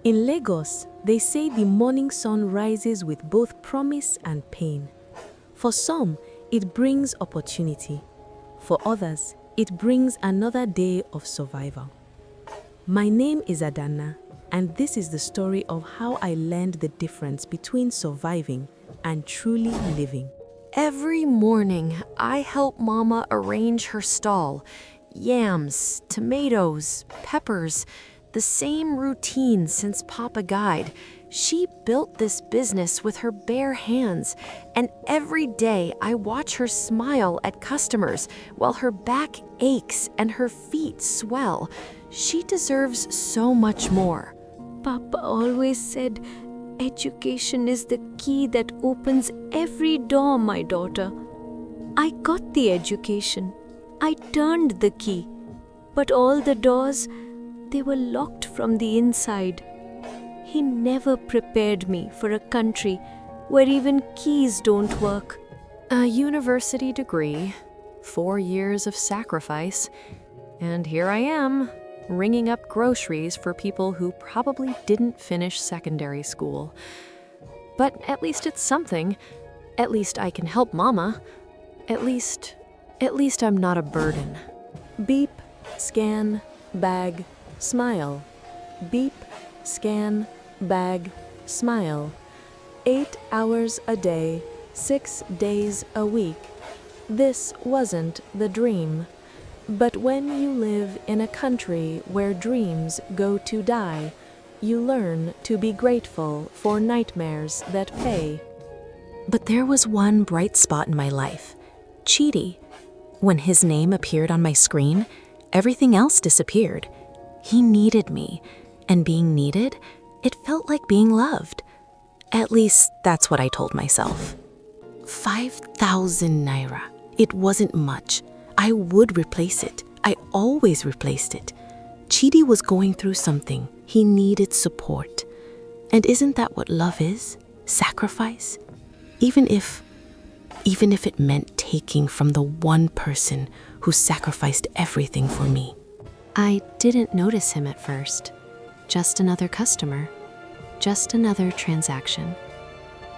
In Lagos, they say the morning sun rises with both promise and pain. For some, it brings opportunity. For others, it brings another day of survival. My name is Adana, and this is the story of how I learned the difference between surviving and truly living. Every morning, I help Mama arrange her stall. Yams, tomatoes, peppers, the same routine since Papa died. She built this business with her bare hands, and every day I watch her smile at customers while her back aches and her feet swell. She deserves so much more. Papa always said, education is the key that opens every door, my daughter. I got the education. I turned the key. But all the doors, they were locked from the inside. He never prepared me for a country where even keys don't work. A university degree, 4 years of sacrifice, and here I am, ringing up groceries for people who probably didn't finish secondary school. But at least it's something. At least I can help Mama. At least I'm not a burden. Beep, scan, bag, smile. Beep, scan, bag, smile. 8 hours a day, 6 days a week. This wasn't the dream. But when you live in a country where dreams go to die, you learn to be grateful for nightmares that pay. But there was one bright spot in my life, Chidi. When his name appeared on my screen, everything else disappeared. He needed me, and being needed, it felt like being loved. At least, that's what I told myself. 5,000 naira. It wasn't much. I would replace it. I always replaced it. Chidi was going through something. He needed support. And isn't that what love is? Sacrifice? Even if it meant taking from the one person who sacrificed everything for me. I didn't notice him at first. Just another customer. Just another transaction.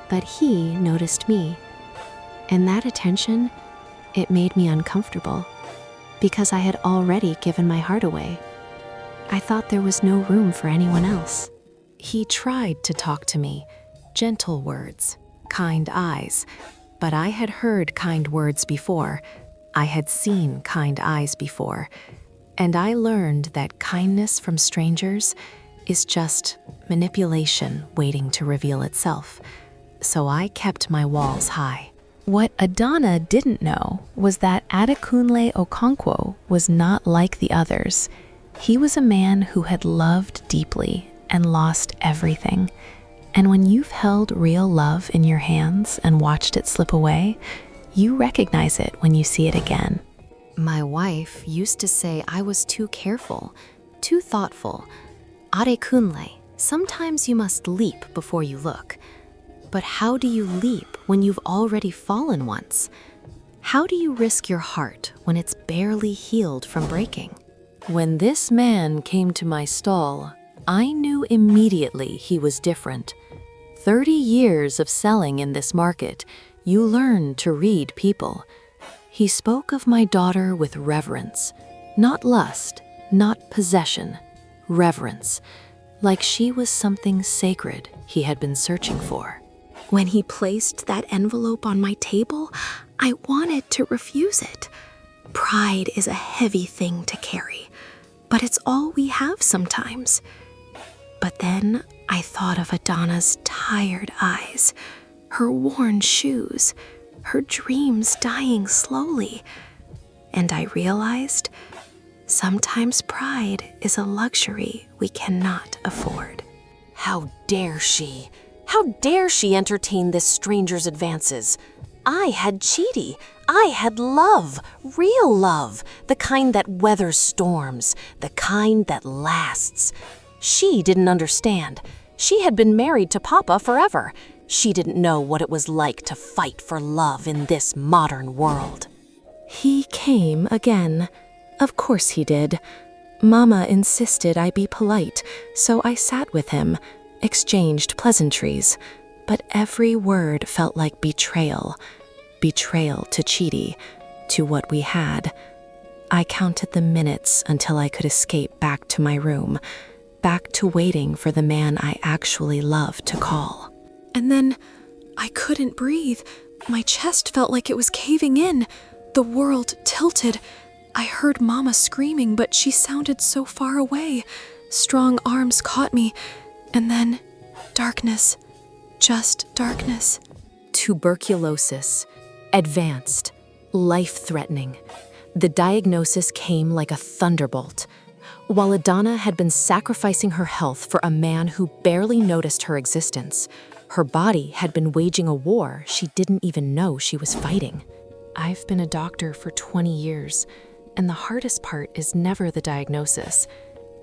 But he noticed me. And that attention, it made me uncomfortable. Because I had already given my heart away. I thought there was no room for anyone else. He tried to talk to me. Gentle words, kind eyes. But I had heard kind words before. I had seen kind eyes before. And I learned that kindness from strangers is just manipulation waiting to reveal itself. So I kept my walls high. What Adana didn't know was that Adekunle Okonkwo was not like the others. He was a man who had loved deeply and lost everything. And when you've held real love in your hands and watched it slip away, you recognize it when you see it again. My wife used to say I was too careful, too thoughtful. Adekunle, sometimes you must leap before you look. But how do you leap when you've already fallen once? How do you risk your heart when it's barely healed from breaking? When this man came to my stall, I knew immediately he was different. 30 years of selling in this market, you learn to read people. He spoke of my daughter with reverence, not lust, not possession, reverence, like she was something sacred he had been searching for. When he placed that envelope on my table, I wanted to refuse it. Pride is a heavy thing to carry, but it's all we have sometimes. But then I thought of Adana's tired eyes, her worn shoes, her dreams dying slowly, and I realized sometimes pride is a luxury we cannot afford. How dare she? How dare she entertain this stranger's advances? I had Chidi. I had love, real love, the kind that weathers storms, the kind that lasts. She didn't understand. She had been married to Papa forever. She didn't know what it was like to fight for love in this modern world. He came again. Of course he did. Mama insisted I be polite, so I sat with him, exchanged pleasantries, but every word felt like betrayal. Betrayal to Chidi, to what we had. I counted the minutes until I could escape back to my room, back to waiting for the man I actually loved to call. And then I couldn't breathe. My chest felt like it was caving in. The world tilted. I heard Mama screaming, but she sounded so far away. Strong arms caught me, and then darkness. Just darkness. Tuberculosis. Advanced. Life-threatening. The diagnosis came like a thunderbolt. While Adana had been sacrificing her health for a man who barely noticed her existence, her body had been waging a war she didn't even know she was fighting. I've been a doctor for 20 years, and the hardest part is never the diagnosis.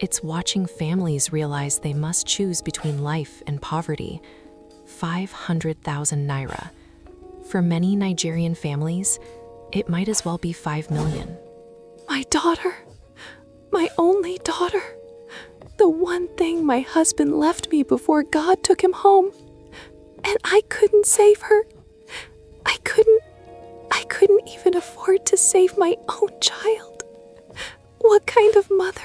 It's watching families realize they must choose between life and poverty. 500,000 naira. For many Nigerian families, it might as well be 5 million. My daughter, my only daughter, the one thing my husband left me before God took him home. And I couldn't save her. I couldn't even afford to save my own child. What kind of mother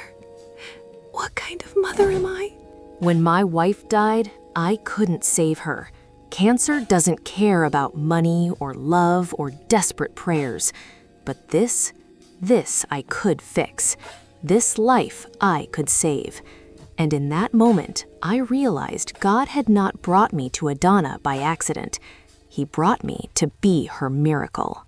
am I? When my wife died, I couldn't save her. Cancer doesn't care about money or love or desperate prayers. But this I could fix. This life I could save. And in that moment, I realized God had not brought me to Adana by accident. He brought me to be her miracle.